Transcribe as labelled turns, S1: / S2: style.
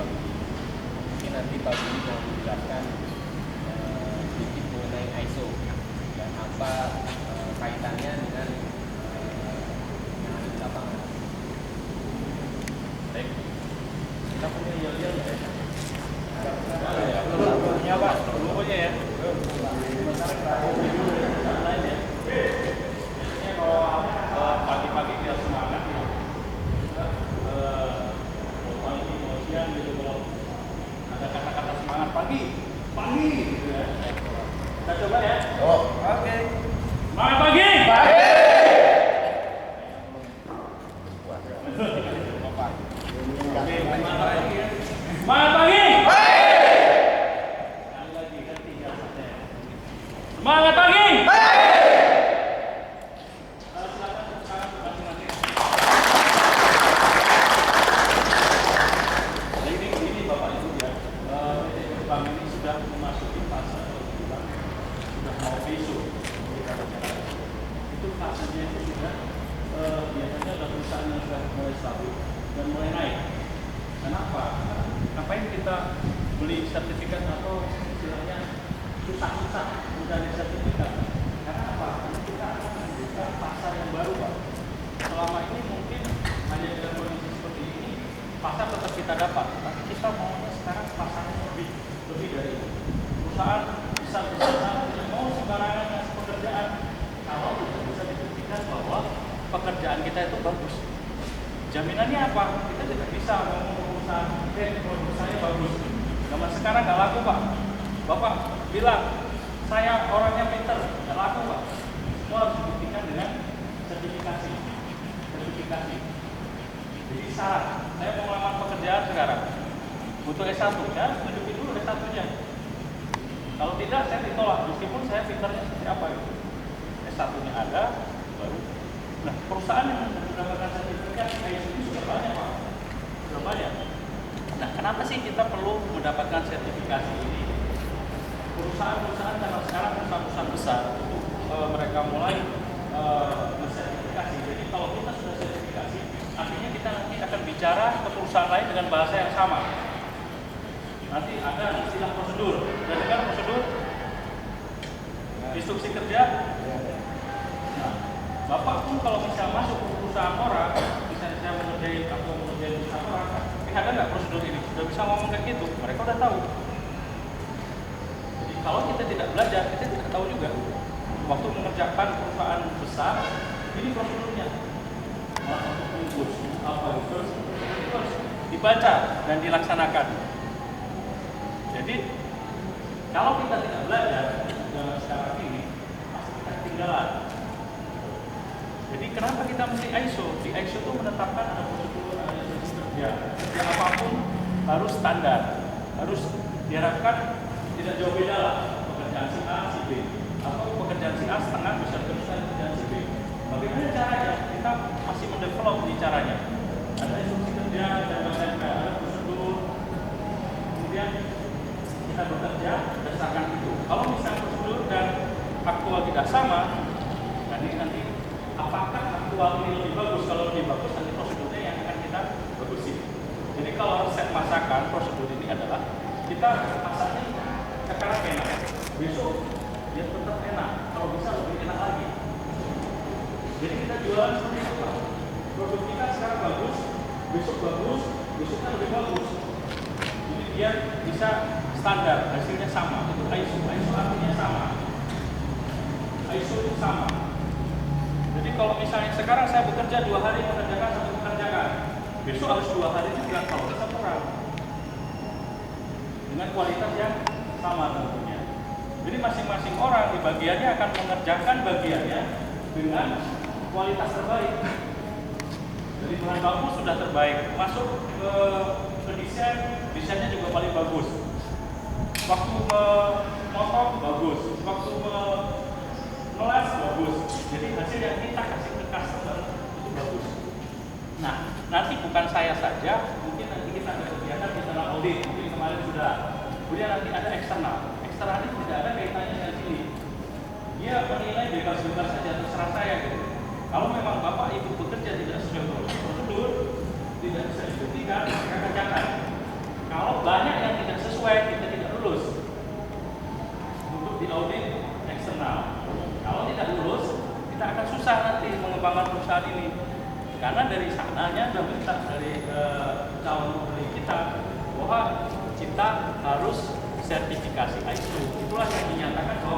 S1: Pak Budi. Mungkin nanti Pak Budi mau menjelaskan sedikit mengenai ISO dan apa kaitannya dengan yang ada di lapangan.
S2: Baik, kita punya yel-yel ya?
S1: Punya Pak,
S2: Belum punya ya? Biasanya kalau pagi-pagi biar semangat ya. Kalau pagi mau siang gitu, kalau ada kata-kata semangat pagi gitu ya. Kita coba ya.
S1: Oke.
S2: Semangat pagi. Oke, semangat lagi ya. Semangat pagi. Sekali lagi kan 3 saja. Semangat pagi. Silakan tepuk tangan masing-masing. Ini Bapak Ibu ya, PT Bank ini sudah memasuki fase bulan, sudah mau besok kita bicara. Itu fasenya itu sudah biasanya ada perusahaan yang sudah mulai stabil dan mulai naik. Kenapa? Ngapain kita beli sertifikat atau istilahnya susah-susah mencari sertifikat? Karena apa? Karena kita akan membuka pasar yang baru, Pak. Selama ini mungkin hanya dengan kondisi seperti ini, pasar tetap kita dapat, tapi kita maunya sekarang pasarnya lebih dari itu. Perusahaan besar-besar tidak mau sembarangan ngasih pekerjaan kalau tidak bisa dibuktikan bahwa pekerjaan kita itu bagus. Jaminannya apa? Kita tidak bisa ngomong perusahaan, produk saya bagus. Zaman sekarang nggak laku, Pak. Bapak bilang, saya orangnya pinter, nggak laku, Pak. Semua harus dibuktikan dengan sertifikasi. Jadi syarat, saya mau melamar pekerjaan sekarang, butuh S1, saya harus tunjukin dulu S1-nya. Kalau tidak, saya ditolak, meskipun saya pinternya seperti apa itu. S1-nya ada, baru. Nah, perusahaan yang mendapatkan sertifikat ISO ini sudah banyak, Pak. Sudah banyak. Nah, kenapa sih kita perlu mendapatkan sertifikasi ini? Perusahaan-perusahaan karena sekarang perusahaan besar itu mereka mulai mensertifikasi. Jadi kalau kita sudah sertifikasi, artinya kita nanti akan bicara ke perusahaan lain dengan bahasa yang sama. Nanti ada istilah prosedur. Sudah dengar prosedur? Instruksi kerja? Nah, Bapak pun kalau bisa masuk ke perusahaan orang, misalnya saya mengerjain atau mengerjain perusahaan orang, ada nggak prosedur ini? Sudah bisa ngomong kayak gitu, mereka udah tahu. Jadi kalau kita tidak belajar, kita tidak tahu juga. Waktu mengerjakan perusahaan besar, ini prosedurnya. Untuk bungkus, apa itu harus dibaca dan dilaksanakan. Jadi kalau kita tidak belajar dalam sekarang ini, pasti kita ketinggalan. Jadi kenapa kita mesti ISO? Di ISO itu menetapkan ada prosedur, ada instruksi kerja. Kerja apapun harus standar, harus diharapkan tidak jauh beda lah. Pekerjaan si A, si B, atau pekerjaan si A setengah bisa terus pekerjaan si B. Bagaimana caranya? Kita masih mendevelop di caranya. Ada instruksi kerja, ada prosedur, kemudian kita bekerja berdasarkan itu. Kalau misalnya prosedur dan aktual tidak sama, nanti apakah aktual ini lebih bagus? Kalau lebih bagus, nanti prosedurnya yang akan kita bagusin. Jadi kalau resep masakan, prosedur ini adalah kita masaknya sekarang enak, besok dia tetap enak, kalau bisa lebih enak lagi. Jadi kita jualan seperti itu, Pak. Produk kita sekarang bagus, besok bagus, besoknya lebih bagus. Jadi dia bisa standar, hasilnya sama. Itu ISO. ISO artinya sama. ISO itu sama. Jadi kalau misalnya sekarang saya bekerja 2 hari mengerjakan satu pekerjaan, besok harus 2 hari juga kalau bisa kurang. Dengan kualitas yang sama tentunya. Jadi masing-masing orang di bagiannya akan mengerjakan bagiannya dengan kualitas terbaik. Jadi bahan baku sudah terbaik, masuk ke desainnya juga paling bagus. Waktu memotong bagus, waktu melas bagus. Jadi hasil yang kita kasih ke customer itu bagus. Nah, nanti bukan saya saja, mungkin nanti kita ada kegiatan internal audit, mungkin kemarin sudah. Kemudian nanti ada eksternal. Eksternal ini tidak ada kaitannya dengan sini. Dia menilai bebas-bebas saja, terserah saya gitu. Kalau memang Bapak Ibu bekerja tidak sesuai prosedur, tidak bisa dibuktikan, maka kerjakan. bahwa kita harus sertifikasi ISO. Itulah yang dinyatakan bahwa